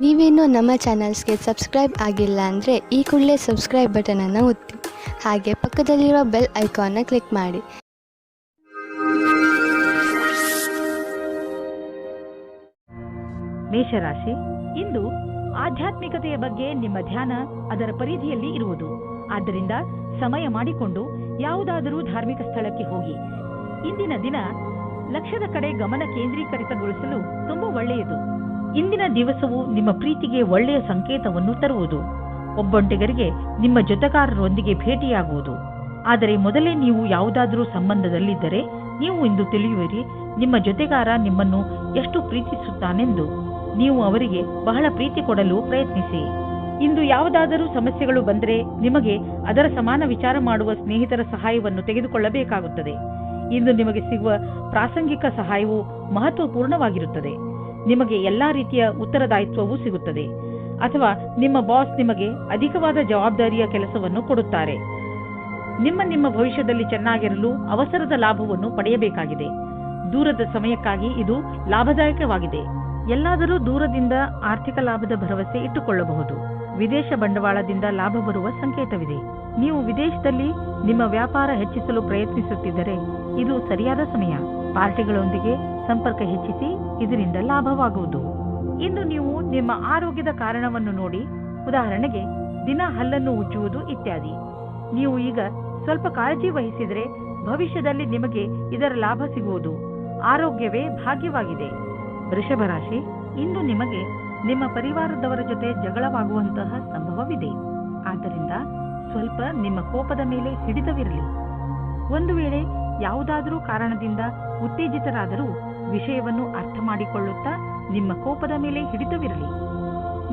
ನೀವೇನೂ ನಮ್ಮ ಚಾನಲ್ಸ್ಗೆ ಸಬ್ಸ್ಕ್ರೈಬ್ ಆಗಿಲ್ಲ ಅಂದರೆ ಈ ಕೂಡಲೇ ಸಬ್ಸ್ಕ್ರೈಬ್ ಬಟನನ್ನು ಒತ್ತಿ, ಹಾಗೆ ಪಕ್ಕದಲ್ಲಿರುವ ಬೆಲ್ ಐಕಾನ್ನ ಕ್ಲಿಕ್ ಮಾಡಿ. ಮೇಷರಾಶಿ, ಇಂದು ಆಧ್ಯಾತ್ಮಿಕತೆಯ ಬಗ್ಗೆ ನಿಮ್ಮ ಧ್ಯಾನ ಅದರ ಪರಿಧಿಯಲ್ಲಿ ಇರುವುದು. ಆದ್ದರಿಂದ ಸಮಯ ಮಾಡಿಕೊಂಡು ಯಾವುದಾದರೂ ಧಾರ್ಮಿಕ ಸ್ಥಳಕ್ಕೆ ಹೋಗಿ. ಇಂದಿನ ದಿನ ಲಕ್ಷ್ಯದ ಕಡೆ ಗಮನ ಕೇಂದ್ರೀಕರಿತಗೊಳಿಸಲು ತುಂಬಾ ಒಳ್ಳೆಯದು. ಇಂದಿನ ದಿವಸವು ನಿಮ್ಮ ಪ್ರೀತಿಗೆ ಒಳ್ಳೆಯ ಸಂಕೇತವನ್ನು ತರುವುದು. ಒಬ್ಬೊಂಟಿಗರಿಗೆ ನಿಮ್ಮ ಜೊತೆಗಾರರೊಂದಿಗೆ ಭೇಟಿಯಾಗುವುದು. ಆದರೆ ಮೊದಲೇ ನೀವು ಯಾವುದಾದರೂ ಸಂಬಂಧದಲ್ಲಿದ್ದರೆ ನೀವು ಇಂದು ತಿಳಿಯುವಿರಿ ನಿಮ್ಮ ಜೊತೆಗಾರ ನಿಮ್ಮನ್ನು ಎಷ್ಟು ಪ್ರೀತಿಸುತ್ತಾನೆಂದು. ನೀವು ಅವರಿಗೆ ಬಹಳ ಪ್ರೀತಿ ಕೊಡಲು ಪ್ರಯತ್ನಿಸಿ. ಇಂದು ಯಾವುದಾದರೂ ಸಮಸ್ಯೆಗಳು ಬಂದರೆ ನಿಮಗೆ ಅದರ ಸಮಾನ ವಿಚಾರ ಮಾಡುವ ಸ್ನೇಹಿತರ ಸಹಾಯವನ್ನು ತೆಗೆದುಕೊಳ್ಳಬೇಕಾಗುತ್ತದೆ. ಇಂದು ನಿಮಗೆ ಸಿಗುವ ಪ್ರಾಸಂಗಿಕ ಸಹಾಯವು ಮಹತ್ವಪೂರ್ಣವಾಗಿರುತ್ತದೆ. ನಿಮಗೆ ಎಲ್ಲಾ ರೀತಿಯ ಉತ್ತರದಾಯಿತ್ವವೂ ಸಿಗುತ್ತದೆ, ಅಥವಾ ನಿಮ್ಮ ಬಾಸ್ ನಿಮಗೆ ಅಧಿಕವಾದ ಜವಾಬ್ದಾರಿಯ ಕೆಲಸವನ್ನು ಕೊಡುತ್ತಾರೆ. ನಿಮ್ಮ ಭವಿಷ್ಯದಲ್ಲಿ ಚೆನ್ನಾಗಿರಲು ಅವಸರದ ಲಾಭವನ್ನು ಪಡೆಯಬೇಕಾಗಿದೆ. ದೂರದ ಸಮಯಕ್ಕಾಗಿ ಇದು ಲಾಭದಾಯಕವಾಗಿದೆ. ಎಲ್ಲಾದರೂ ದೂರದಿಂದ ಆರ್ಥಿಕ ಲಾಭದ ಭರವಸೆ ಇಟ್ಟುಕೊಳ್ಳಬಹುದು. ವಿದೇಶ ಬಂಡವಾಳದಿಂದ ಲಾಭ ಬರುವ ಸಂಕೇತವಿದೆ. ನೀವು ವಿದೇಶದಲ್ಲಿ ನಿಮ್ಮ ವ್ಯಾಪಾರ ಹೆಚ್ಚಿಸಲು ಪ್ರಯತ್ನಿಸುತ್ತಿದ್ದರೆ ಇದು ಸರಿಯಾದ ಸಮಯ. ಪಾರ್ಟಿಗಳೊಂದಿಗೆ ಸಂಪರ್ಕ ಹೆಚ್ಚಿಸಿ, ಇದರಿಂದ ಲಾಭವಾಗುವುದು. ಇಂದು ನೀವು ನಿಮ್ಮ ಆರೋಗ್ಯದ ಕಾರಣವನ್ನು ನೋಡಿ, ಉದಾಹರಣೆಗೆ ದಿನ ಹಲ್ಲನ್ನು ಉಜ್ಜುವುದು ಇತ್ಯಾದಿ. ನೀವು ಈಗ ಸ್ವಲ್ಪ ಕಾಳಜಿ ವಹಿಸಿದರೆ ಭವಿಷ್ಯದಲ್ಲಿ ನಿಮಗೆ ಇದರ ಲಾಭ ಸಿಗುವುದು. ಆರೋಗ್ಯವೇ ಭಾಗ್ಯವಾಗಿದೆ. ವೃಷಭ ರಾಶಿ, ಇಂದು ನಿಮಗೆ ನಿಮ್ಮ ಪರಿವಾರದವರ ಜೊತೆ ಜಗಳವಾಗುವಂತಹ ಸಂಭವವಿದೆ. ಆದ್ದರಿಂದ ಸ್ವಲ್ಪ ನಿಮ್ಮ ಕೋಪದ ಮೇಲೆ ಹಿಡಿತವಿರಲಿ. ಒಂದು ವೇಳೆ ಯಾವುದಾದರೂ ಕಾರಣದಿಂದ ಉತ್ತೇಜಿತರಾದರೂ ವಿಷಯವನ್ನು ಅರ್ಥ ಮಾಡಿಕೊಳ್ಳುತ್ತಾ ನಿಮ್ಮ ಕೋಪದ ಮೇಲೆ ಹಿಡಿತವಿರಲಿ.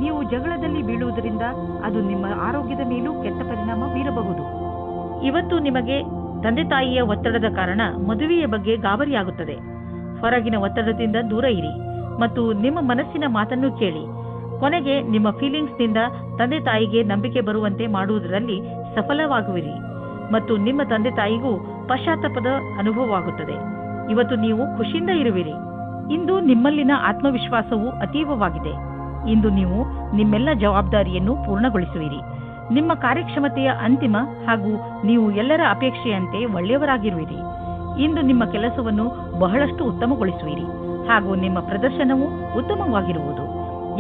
ನೀವು ಜಗಳದಲ್ಲಿ ಬೀಳುವುದರಿಂದ ಅದು ನಿಮ್ಮ ಆರೋಗ್ಯದ ಮೇಲೂ ಕೆಟ್ಟ ಪರಿಣಾಮ ಬೀರಬಹುದು. ಇವತ್ತು ನಿಮಗೆ ತಂದೆ ತಾಯಿಯ ಒತ್ತಡದ ಕಾರಣ ಮದುವೆಯ ಬಗ್ಗೆ ಗಾಬರಿಯಾಗುತ್ತದೆ. ಹೊರಗಿನ ಒತ್ತಡದಿಂದ ದೂರ ಇರಿ ಮತ್ತು ನಿಮ್ಮ ಮನಸ್ಸಿನ ಮಾತನ್ನು ಕೇಳಿ. ಕೊನೆಗೆ ನಿಮ್ಮ ಫೀಲಿಂಗ್ಸ್ನಿಂದ ತಂದೆ ತಾಯಿಗೆ ನಂಬಿಕೆ ಬರುವಂತೆ ಮಾಡುವುದರಲ್ಲಿ ಸಫಲವಾಗುವಿರಿ ಮತ್ತು ನಿಮ್ಮ ತಂದೆ ತಾಯಿಗೂ ಪಶ್ಚಾತ್ತಾಪದ ಅನುಭವವಾಗುತ್ತದೆ. ಇವತ್ತು ನೀವು ಖುಷಿಯಿಂದ ಇರುವಿರಿ. ಇಂದು ನಿಮ್ಮಲ್ಲಿನ ಆತ್ಮವಿಶ್ವಾಸವು ಅತೀವವಾಗಿದೆ. ಇಂದು ನೀವು ನಿಮ್ಮೆಲ್ಲ ಜವಾಬ್ದಾರಿಯನ್ನು ಪೂರ್ಣಗೊಳಿಸುವಿರಿ. ನಿಮ್ಮ ಕಾರ್ಯಕ್ಷಮತೆಯ ಅಂತಿಮ ಹಾಗೂ ನೀವು ಎಲ್ಲರ ಅಪೇಕ್ಷೆಯಂತೆ ಒಳ್ಳೆಯವರಾಗಿರುವಿರಿ. ಇಂದು ನಿಮ್ಮ ಕೆಲಸವನ್ನು ಬಹಳಷ್ಟು ಉತ್ತಮಗೊಳಿಸುವಿರಿ ಹಾಗೂ ನಿಮ್ಮ ಪ್ರದರ್ಶನವು ಉತ್ತಮವಾಗಿರುವುದು.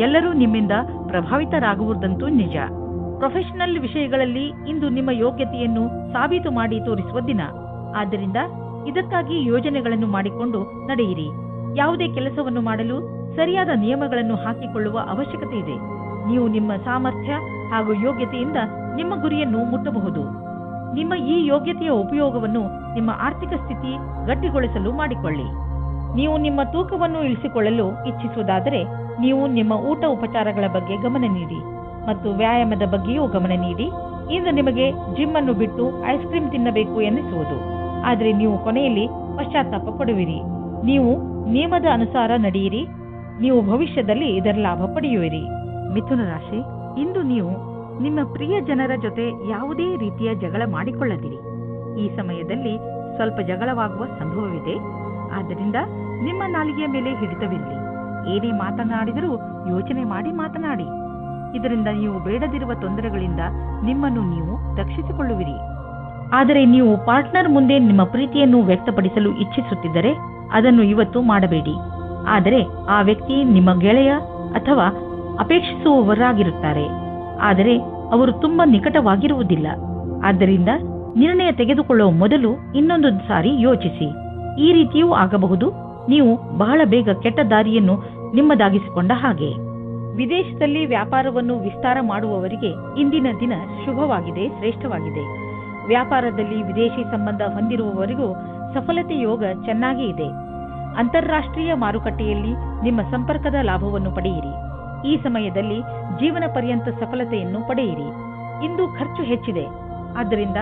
ಎಲ್ಲರೂ ನಿಮ್ಮಿಂದ ಪ್ರಭಾವಿತರಾಗುವುದಂತೂ ನಿಜ. ಪ್ರೊಫೆಷನಲ್ ವಿಷಯಗಳಲ್ಲಿ ಇಂದು ನಿಮ್ಮ ಯೋಗ್ಯತೆಯನ್ನು ಸಾಬೀತು ಮಾಡಿ ತೋರಿಸುವ ದಿನ. ಆದ್ದರಿಂದ ಇದಕ್ಕಾಗಿ ಯೋಜನೆಗಳನ್ನು ಮಾಡಿಕೊಂಡು ನಡೆಯಿರಿ. ಯಾವುದೇ ಕೆಲಸವನ್ನು ಮಾಡಲು ಸರಿಯಾದ ನಿಯಮಗಳನ್ನು ಹಾಕಿಕೊಳ್ಳುವ ಅವಶ್ಯಕತೆ ಇದೆ. ನೀವು ನಿಮ್ಮ ಸಾಮರ್ಥ್ಯ ಹಾಗೂ ಯೋಗ್ಯತೆಯಿಂದ ನಿಮ್ಮ ಗುರಿಯನ್ನು ಮುಟ್ಟಬಹುದು. ನಿಮ್ಮ ಈ ಯೋಗ್ಯತೆಯ ಉಪಯೋಗವನ್ನು ನಿಮ್ಮ ಆರ್ಥಿಕ ಸ್ಥಿತಿ ಗಟ್ಟಿಗೊಳಿಸಲು ಮಾಡಿಕೊಳ್ಳಿ. ನೀವು ನಿಮ್ಮ ತೂಕವನ್ನು ಇಳಿಸಿಕೊಳ್ಳಲು ಇಚ್ಛಿಸುವುದಾದರೆ ನೀವು ನಿಮ್ಮ ಊಟ ಉಪಚಾರಗಳ ಬಗ್ಗೆ ಗಮನ ನೀಡಿ ಮತ್ತು ವ್ಯಾಯಾಮದ ಬಗ್ಗೆಯೂ ಗಮನ ನೀಡಿ. ಇಂದು ನಿಮಗೆ ಜಿಮ್ ಅನ್ನು ಬಿಟ್ಟು ಐಸ್ ಕ್ರೀಮ್ ತಿನ್ನಬೇಕು ಎನ್ನಿಸುವುದು, ಆದರೆ ನೀವು ಕೊನೆಯಲ್ಲಿ ಪಶ್ಚಾತ್ತಾಪ ಪಡುವಿರಿ. ನೀವು ನಿಯಮದ ಅನುಸಾರ ನಡೆಯಿರಿ. ನೀವು ಭವಿಷ್ಯದಲ್ಲಿ ಇದರ ಲಾಭ ಪಡೆಯುವಿರಿ. ಮಿಥುನ ರಾಶಿ, ಇಂದು ನೀವು ನಿಮ್ಮ ಪ್ರಿಯ ಜನರ ಜೊತೆ ಯಾವುದೇ ರೀತಿಯ ಜಗಳ ಮಾಡಿಕೊಳ್ಳದಿರಿ. ಈ ಸಮಯದಲ್ಲಿ ಸ್ವಲ್ಪ ಜಗಳವಾಗುವ ಸಂಭವವಿದೆ. ಆದ್ದರಿಂದ ನಿಮ್ಮ ನಾಲಿಗೆಯ ಮೇಲೆ ಹಿಡಿತವಿರಲಿ. ಏನೇ ಮಾತನಾಡಿದರೂ ಯೋಚನೆ ಮಾಡಿ ಮಾತನಾಡಿ. ಇದರಿಂದ ನೀವು ಬೇಡದಿರುವ ತೊಂದರೆಗಳಿಂದ ನಿಮ್ಮನ್ನು ನೀವು ರಕ್ಷಿಸಿಕೊಳ್ಳುವಿರಿ. ಆದರೆ ನೀವು ಪಾರ್ಟ್ನರ್ ಮುಂದೆ ನಿಮ್ಮ ಪ್ರೀತಿಯನ್ನು ವ್ಯಕ್ತಪಡಿಸಲು ಇಚ್ಛಿಸುತ್ತಿದ್ದರೆ ಅದನ್ನು ಇವತ್ತು ಮಾಡಬೇಡಿ. ಆದರೆ ಆ ವ್ಯಕ್ತಿ ನಿಮ್ಮ ಗೆಳೆಯ ಅಥವಾ ಅಪೇಕ್ಷಿಸುವವರಾಗಿರುತ್ತಾರೆ, ಆದರೆ ಅವರು ತುಂಬಾ ನಿಕಟವಾಗಿರುವುದಿಲ್ಲ. ಆದ್ದರಿಂದ ನಿರ್ಣಯ ತೆಗೆದುಕೊಳ್ಳುವ ಮೊದಲು ಇನ್ನೊಂದು ಸಾರಿ ಯೋಚಿಸಿ. ಈ ರೀತಿಯೂ ಆಗಬಹುದು. ನೀವು ಬಹಳ ಬೇಗ ಕೆಟ್ಟ ದಾರಿಯನ್ನು ನಿಮ್ಮದಾಗಿಸಿಕೊಂಡ ಹಾಗೆ. ವಿದೇಶದಲ್ಲಿ ವ್ಯಾಪಾರವನ್ನು ವಿಸ್ತಾರ ಮಾಡುವವರಿಗೆ ಇಂದಿನ ದಿನ ಶುಭವಾಗಿದೆ, ಶ್ರೇಷ್ಠವಾಗಿದೆ. ವ್ಯಾಪಾರದಲ್ಲಿ ವಿದೇಶಿ ಸಂಬಂಧ ಹೊಂದಿರುವವರಿಗೂ ಸಫಲತೆ ಯೋಗ ಚೆನ್ನಾಗಿ ಇದೆ. ಅಂತಾರಾಷ್ಟ್ರೀಯ ಮಾರುಕಟ್ಟೆಯಲ್ಲಿ ನಿಮ್ಮ ಸಂಪರ್ಕದ ಲಾಭವನ್ನು ಪಡೆಯಿರಿ. ಈ ಸಮಯದಲ್ಲಿ ಜೀವನ ಪರ್ಯಂತ ಸಫಲತೆಯನ್ನು ಪಡೆಯಿರಿ. ಇಂದು ಖರ್ಚು ಹೆಚ್ಚಿದೆ, ಆದ್ದರಿಂದ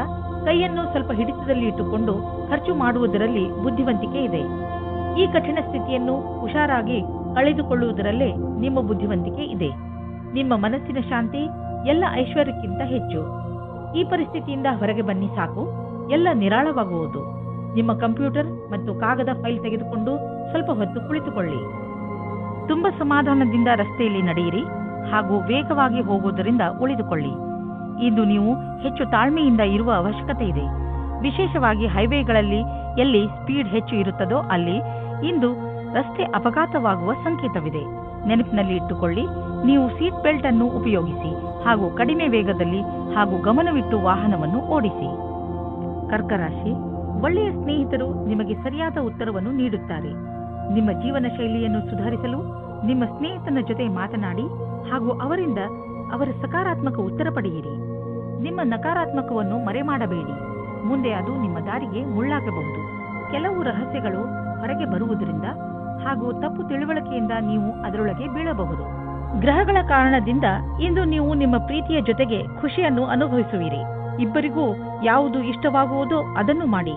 ಕೈಯನ್ನು ಸ್ವಲ್ಪ ಹಿಡಿತದಲ್ಲಿ ಇಟ್ಟುಕೊಂಡು ಖರ್ಚು ಮಾಡುವುದರಲ್ಲಿ ಬುದ್ಧಿವಂತಿಕೆ ಇದೆ. ಈ ಕಠಿಣ ಸ್ಥಿತಿಯನ್ನು ಹುಷಾರಾಗಿ ಕಳೆದುಕೊಳ್ಳುವುದರಲ್ಲೇ ನಿಮ್ಮ ಬುದ್ಧಿವಂತಿಕೆ ಇದೆ. ನಿಮ್ಮ ಮನಸ್ಸಿನ ಶಾಂತಿ ಎಲ್ಲ ಐಶ್ವರ್ಯಕ್ಕಿಂತ ಹೆಚ್ಚು. ಈ ಪರಿಸ್ಥಿತಿಯಿಂದ ಹೊರಗೆ ಬನ್ನಿ ಸಾಕು, ಎಲ್ಲ ನಿರಾಳವಾಗುವುದು. ನಿಮ್ಮ ಕಂಪ್ಯೂಟರ್ ಮತ್ತು ಕಾಗದ ಫೈಲ್ ತೆಗೆದುಕೊಂಡು ಸ್ವಲ್ಪ ಹೊತ್ತು ಕುಳಿತುಕೊಳ್ಳಿ. ತುಂಬಾ ಸಮಾಧಾನದಿಂದ ರಸ್ತೆಯಲ್ಲಿ ನಡೆಯಿರಿ ಹಾಗೂ ವೇಗವಾಗಿ ಹೋಗುವುದರಿಂದ ಉಳಿದುಕೊಳ್ಳಿ. ಇಂದು ನೀವು ಹೆಚ್ಚು ತಾಳ್ಮೆಯಿಂದ ಇರುವ ಅವಶ್ಯಕತೆ ಇದೆ. ವಿಶೇಷವಾಗಿ ಹೈವೇಗಳಲ್ಲಿ ಎಲ್ಲಿ ಸ್ಪೀಡ್ ಹೆಚ್ಚು ಇರುತ್ತದೋ ಅಲ್ಲಿ ಇಂದು ರಸ್ತೆ ಅಪಘಾತವಾಗುವ ಸಂಕೇತವಿದೆ. ನೆನಪಿನಲ್ಲಿ ಇಟ್ಟುಕೊಳ್ಳಿ, ನೀವು ಸೀಟ್ ಬೆಲ್ಟ್ ಅನ್ನು ಉಪಯೋಗಿಸಿ ಹಾಗೂ ಕಡಿಮೆ ವೇಗದಲ್ಲಿ ಹಾಗೂ ಗಮನವಿಟ್ಟು ವಾಹನವನ್ನು ಓಡಿಸಿ. ಕರ್ಕ ರಾಶಿ, ಒಳ್ಳೆಯ ಸ್ನೇಹಿತರು ನಿಮಗೆ ಸರಿಯಾದ ಉತ್ತರವನ್ನು ನೀಡುತ್ತಾರೆ. ನಿಮ್ಮ ಜೀವನ ಶೈಲಿಯನ್ನು ಸುಧಾರಿಸಲು ನಿಮ್ಮ ಸ್ನೇಹಿತನ ಜೊತೆ ಮಾತನಾಡಿ ಹಾಗೂ ಅವರಿಂದ ಅವರ ಸಕಾರಾತ್ಮಕ ಉತ್ತರ ಪಡೆಯಿರಿ. ನಿಮ್ಮ ನಕಾರಾತ್ಮಕವನ್ನು ಮರೆಮಾಡಬೇಡಿ, ಮುಂದೆ ಅದು ನಿಮ್ಮ ದಾರಿಗೆ ಮುಳ್ಳಾಗಬಹುದು. ಕೆಲವು ರಹಸ್ಯಗಳು ಹೊರಗೆ ಬರುವುದರಿಂದ ಹಾಗೂ ತಪ್ಪು ತಿಳುವಳಿಕೆಯಿಂದ ನೀವು ಅದರೊಳಗೆ ಬೀಳಬಹುದು. ಗ್ರಹಗಳ ಕಾರಣದಿಂದ ಇಂದು ನೀವು ನಿಮ್ಮ ಪ್ರೀತಿಯ ಜೊತೆಗೆ ಖುಷಿಯನ್ನು ಅನುಭವಿಸುವಿರಿ. ಇಬ್ಬರಿಗೂ ಯಾವುದು ಇಷ್ಟವಾಗುವುದೋ ಅದನ್ನು ಮಾಡಿ,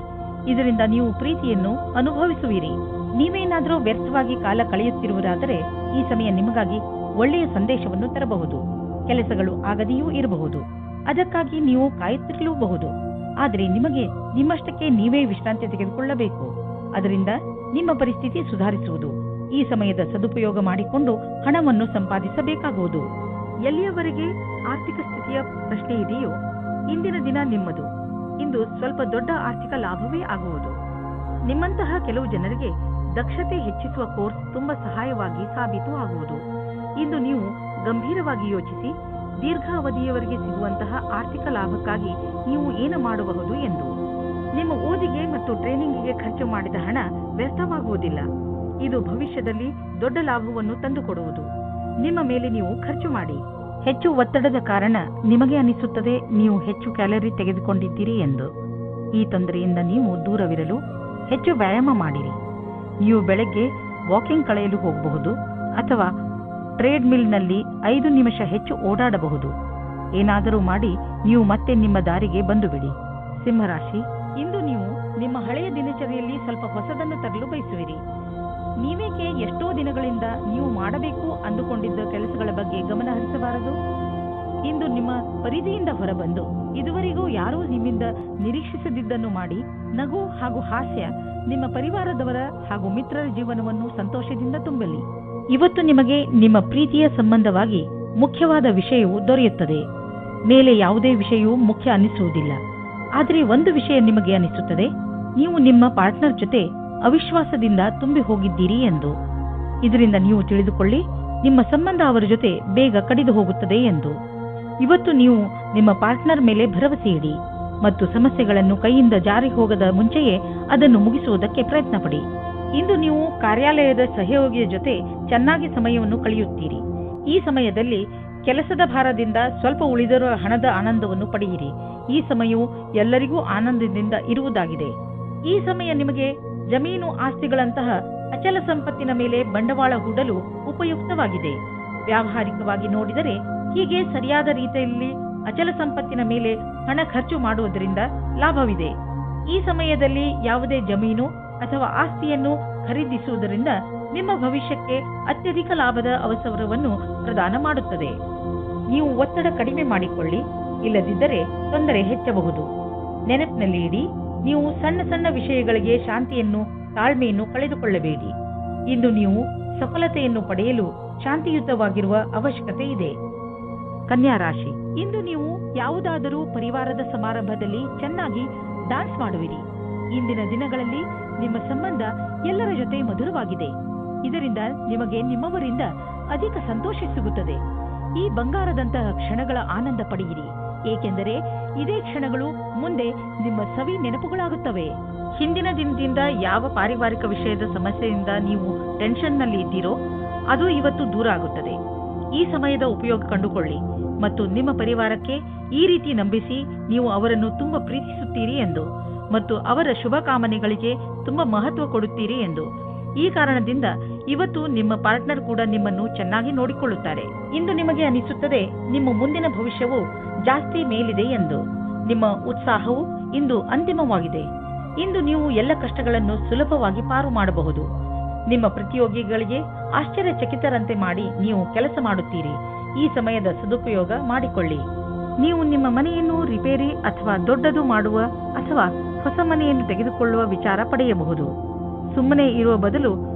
ಇದರಿಂದ ನೀವು ಪ್ರೀತಿಯನ್ನು ಅನುಭವಿಸುವಿರಿ. ನೀವೇನಾದರೂ ವ್ಯರ್ಥವಾಗಿ ಕಾಲ ಕಳೆಯುತ್ತಿರುವುದಾದರೆ ಈ ಸಮಯ ನಿಮಗಾಗಿ ಒಳ್ಳೆಯ ಸಂದೇಶವನ್ನು ತರಬಹುದು. ಕೆಲಸಗಳು ಆಗದೆಯೂ ಇರಬಹುದು, ಅದಕ್ಕಾಗಿ ನೀವು ಕಾಯುತ್ತಿರಲೂಬಹುದು. ಆದರೆ ನಿಮಗೆ ನಿಮ್ಮಷ್ಟಕ್ಕೆ ನೀವೇ ವಿಶ್ರಾಂತಿ ತೆಗೆದುಕೊಳ್ಳಬೇಕು. ಅದರಿಂದ ನಿಮ್ಮ ಪರಿಸ್ಥಿತಿ ಸುಧಾರಿಸುವುದು. ಈ ಸಮಯದ ಸದುಪಯೋಗ ಮಾಡಿಕೊಂಡು ಹಣವನ್ನು ಸಂಪಾದಿಸಬೇಕಾಗುವುದು. ಎಲ್ಲಿಯವರೆಗೆ ಆರ್ಥಿಕ ಸ್ಥಿತಿಯ ಪ್ರಶ್ನೆ ಇದೆಯೋ ಇಂದಿನ ದಿನ ನಿಮ್ಮದು. ಇಂದು ಸ್ವಲ್ಪ ದೊಡ್ಡ ಆರ್ಥಿಕ ಲಾಭವೇ ಆಗುವುದು. ನಿಮ್ಮಂತಹ ಕೆಲವು ಜನರಿಗೆ ದಕ್ಷತೆ ಹೆಚ್ಚಿಸುವ ಕೋರ್ಸ್ ತುಂಬಾ ಸಹಾಯವಾಗಿ ಸಾಬೀತು ಆಗುವುದು. ಇಂದು ನೀವು ಗಂಭೀರವಾಗಿ ಯೋಚಿಸಿ ದೀರ್ಘಾವಧಿಯವರೆಗೆ ಸಿಗುವಂತಹ ಆರ್ಥಿಕ ಲಾಭಕ್ಕಾಗಿ ನೀವು ಏನು ಮಾಡಬಹುದು ಎಂದು. ನಿಮ್ಮ ಓದಿಗೆ ಮತ್ತು ಟ್ರೈನಿಂಗಿಗೆ ಖರ್ಚು ಮಾಡಿದ ಹಣ ವ್ಯರ್ಥವಾಗುವುದಿಲ್ಲ. ಇದು ಭವಿಷ್ಯದಲ್ಲಿ ದೊಡ್ಡ ಲಾಭವನ್ನು ತಂದುಕೊಡುವುದು. ನಿಮ್ಮ ಮೇಲೆ ನೀವು ಖರ್ಚು ಮಾಡಿ. ಹೆಚ್ಚು ಒತ್ತಡದ ಕಾರಣ ನಿಮಗೆ ಅನಿಸುತ್ತದೆ ನೀವು ಹೆಚ್ಚು ಕ್ಯಾಲರಿ ತೆಗೆದುಕೊಂಡಿದ್ದೀರಿ ಎಂದು. ಈ ತೊಂದರೆಯಿಂದ ನೀವು ದೂರವಿರಲು ಹೆಚ್ಚು ವ್ಯಾಯಾಮ ಮಾಡಿರಿ. ನೀವು ಬೆಳಗ್ಗೆ ವಾಕಿಂಗ್ ಕಳೆಯಲು ಹೋಗಬಹುದು ಅಥವಾ ಟ್ರೇಡ್ ಮಿಲ್ನಲ್ಲಿ 5 ನಿಮಿಷ ಹೆಚ್ಚು ಓಡಾಡಬಹುದು. ಏನಾದರೂ ಮಾಡಿ ನೀವು ಮತ್ತೆ ನಿಮ್ಮ ದಾರಿಗೆ ಬಂದು ಬಿಡಿ. ಸಿಂಹರಾಶಿ, ಇಂದು ನೀವು ನಿಮ್ಮ ಹಳೆಯ ದಿನಚರಿಯಲ್ಲಿ ಸ್ವಲ್ಪ ಹೊಸದನ್ನು ತರಲು ಬಯಸುವಿರಿ. ನೀವೇಕೆ ಎಷ್ಟೋ ದಿನಗಳಿಂದ ನೀವು ಮಾಡಬೇಕು ಅಂದುಕೊಂಡಿದ್ದ ಕೆಲಸಗಳ ಬಗ್ಗೆ ಗಮನ ಹರಿಸಬಾರದು? ಇಂದು ನಿಮ್ಮ ಪರಿಧಿಯಿಂದ ಹೊರಬಂದು ಇದುವರೆಗೂ ಯಾರೂ ನಿಮ್ಮಿಂದ ನಿರೀಕ್ಷಿಸದಿದ್ದನ್ನು ಮಾಡಿ ನಗು ಹಾಗೂ ಹಾಸ್ಯ ನಿಮ್ಮ ಪರಿವಾರದವರ ಹಾಗೂ ಮಿತ್ರರ ಜೀವನವನ್ನು ಸಂತೋಷದಿಂದ ತುಂಬಲಿ. ಇವತ್ತು ನಿಮಗೆ ನಿಮ್ಮ ಪ್ರೀತಿಯ ಸಂಬಂಧವಾಗಿ ಮುಖ್ಯವಾದ ವಿಷಯವು ದೊರೆಯುತ್ತದೆ. ಮೇಲೆ ಯಾವುದೇ ವಿಷಯವೂ ಮುಖ್ಯ ಅನಿಸುವುದಿಲ್ಲ. ಆದರೆ ಒಂದು ವಿಷಯ ನಿಮಗೆ ಅನಿಸುತ್ತದೆ, ನೀವು ನಿಮ್ಮ ಪಾರ್ಟ್ನರ್ ಜೊತೆ ಅವಿಶ್ವಾಸದಿಂದ ತುಂಬಿ ಹೋಗಿದ್ದೀರಿ ಎಂದು. ಇದರಿಂದ ನೀವು ತಿಳಿದುಕೊಳ್ಳಿ, ನಿಮ್ಮ ಸಂಬಂಧ ಅವರ ಜೊತೆ ಬೇಗ ಕಡಿದು ಹೋಗುತ್ತದೆ ಎಂದು. ಇವತ್ತು ನೀವು ನಿಮ್ಮ ಪಾರ್ಟ್ನರ್ ಮೇಲೆ ಭರವಸೆ ಇಡಿ ಮತ್ತು ಸಮಸ್ಯೆಗಳನ್ನು ಕೈಯಿಂದ ಜಾರಿ ಹೋಗದ ಮುಂಚೆಯೇ ಅದನ್ನು ಮುಗಿಸುವುದಕ್ಕೆ ಪ್ರಯತ್ನ ಪಡಿ. ಇಂದು ನೀವು ಕಾರ್ಯಾಲಯದ ಸಹಯೋಗಿಯ ಜೊತೆ ಚೆನ್ನಾಗಿ ಸಮಯವನ್ನು ಕಳೆಯುತ್ತೀರಿ. ಈ ಸಮಯದಲ್ಲಿ ಕೆಲಸದ ಭಾರದಿಂದ ಸ್ವಲ್ಪ ಉಳಿದಿರುವ ಹಣದ ಆನಂದವನ್ನು ಪಡೆಯಿರಿ. ಈ ಸಮಯವು ಎಲ್ಲರಿಗೂ ಆನಂದದಿಂದ ಇರುವುದಾಗಿದೆ. ಈ ಸಮಯ ನಿಮಗೆ ಜಮೀನು ಆಸ್ತಿಗಳಂತಹ ಅಚಲ ಸಂಪತ್ತಿನ ಮೇಲೆ ಬಂಡವಾಳ ಹೂಡಲು ಉಪಯುಕ್ತವಾಗಿದೆ. ವ್ಯಾವಹಾರಿಕವಾಗಿ ನೋಡಿದರೆ ಹೀಗೆ ಸರಿಯಾದ ರೀತಿಯಲ್ಲಿ ಅಚಲ ಸಂಪತ್ತಿನ ಮೇಲೆ ಹಣ ಖರ್ಚು ಮಾಡುವುದರಿಂದ ಲಾಭವಿದೆ. ಈ ಸಮಯದಲ್ಲಿ ಯಾವುದೇ ಜಮೀನು ಅಥವಾ ಆಸ್ತಿಯನ್ನು ಖರೀದಿಸುವುದರಿಂದ ನಿಮ್ಮ ಭವಿಷ್ಯಕ್ಕೆ ಅತ್ಯಧಿಕ ಲಾಭದ ಅವಸರವನ್ನು ಪ್ರದಾನ ಮಾಡುತ್ತದೆ. ನೀವು ಒತ್ತಡ ಕಡಿಮೆ ಮಾಡಿಕೊಳ್ಳಿ, ಇಲ್ಲದಿದ್ದರೆ ತೊಂದರೆ ಹೆಚ್ಚಬಹುದು. ನೆನಪಿನಲ್ಲಿ ಇಡಿ, ನೀವು ಸಣ್ಣ ಸಣ್ಣ ವಿಷಯಗಳಿಗೆ ಶಾಂತಿಯನ್ನು ತಾಳ್ಮೆಯನ್ನು ಕಳೆದುಕೊಳ್ಳಬೇಡಿ. ಇಂದು ನೀವು ಸಫಲತೆಯನ್ನು ಪಡೆಯಲು ಶಾಂತಿಯುತವಾಗಿರುವ ಅವಶ್ಯಕತೆ ಇದೆ. ಕನ್ಯಾ ರಾಶಿ, ಇಂದು ನೀವು ಯಾವುದಾದರೂ ಪರಿವಾರದ ಸಮಾರಂಭದಲ್ಲಿ ಚೆನ್ನಾಗಿ ಡಾನ್ಸ್ ಮಾಡುವಿರಿ. ಇಂದಿನ ದಿನಗಳಲ್ಲಿ ನಿಮ್ಮ ಸಂಬಂಧ ಎಲ್ಲರ ಜೊತೆ ಮಧುರವಾಗಿದೆ. ಇದರಿಂದ ನಿಮಗೆ ನಿಮ್ಮವರಿಂದ ಅಧಿಕ ಸಂತೋಷ ಸಿಗುತ್ತದೆ. ಈ ಬಂಗಾರದಂತಹ ಕ್ಷಣಗಳ ಆನಂದ ಪಡೆಯಿರಿ, ಏಕೆಂದರೆ ಇದೇ ಕ್ಷಣಗಳು ಮುಂದೆ ನಿಮ್ಮ ಸವಿ ನೆನಪುಗಳಾಗುತ್ತವೆ. ಹಿಂದಿನ ದಿನದಿಂದ ಯಾವ ಪಾರಿವಾರಿಕ ವಿಷಯದ ಸಮಸ್ಯೆಯಿಂದ ನೀವು ಟೆನ್ಷನ್ನಲ್ಲಿ ಇದ್ದೀರೋ ಅದು ಇವತ್ತು ದೂರ ಆಗುತ್ತದೆ. ಈ ಸಮಯದ ಉಪಯೋಗ ಕಂಡುಕೊಳ್ಳಿ ಮತ್ತು ನಿಮ್ಮ ಪರಿವಾರಕ್ಕೆ ಈ ರೀತಿ ನಂಬಿಸಿ ನೀವು ಅವರನ್ನು ತುಂಬಾ ಪ್ರೀತಿಸುತ್ತೀರಿ ಎಂದು ಮತ್ತು ಅವರ ಶುಭ ಕಾಮನೆಗಳಿಗೆ ತುಂಬಾ ಮಹತ್ವ ಕೊಡುತ್ತೀರಿ ಎಂದು. ಈ ಕಾರಣದಿಂದ ಇವತ್ತು ನಿಮ್ಮ ಪಾರ್ಟ್ನರ್ ಕೂಡ ನಿಮ್ಮನ್ನು ಚೆನ್ನಾಗಿ ನೋಡಿಕೊಳ್ಳುತ್ತಾರೆ. ಇಂದು ನಿಮಗೆ ಅನಿಸುತ್ತದೆ ನಿಮ್ಮ ಮುಂದಿನ ಭವಿಷ್ಯವು ಜಾಸ್ತಿ ಮೇಲಿದೆ ಎಂದು. ನಿಮ್ಮ ಉತ್ಸಾಹವು ಇಂದು ಅಂತಿಮವಾಗಿದೆ. ಇಂದು ನೀವು ಎಲ್ಲ ಕಷ್ಟಗಳನ್ನು ಸುಲಭವಾಗಿ ಪಾರು ಮಾಡಬಹುದು. ನಿಮ್ಮ ಪ್ರತಿಯೋಗಿಗಳಿಗೆ ಆಶ್ಚರ್ಯಚಕಿತರಂತೆ ಮಾಡಿ ನೀವು ಕೆಲಸ ಮಾಡುತ್ತೀರಿ. ಈ ಸಮಯದ ಸದುಪಯೋಗ ಮಾಡಿಕೊಳ್ಳಿ. ನೀವು ನಿಮ್ಮ ಮನೆಯನ್ನು ರಿಪೇರಿ ಅಥವಾ ದೊಡ್ಡದು ಮಾಡುವ ಅಥವಾ ಹೊಸ ಮನೆಯನ್ನು ತೆಗೆದುಕೊಳ್ಳುವ ವಿಚಾರ ಪಡೆಯಬಹುದು. ಸುಮ್ಮನೆ ಇರುವ ಬದಲು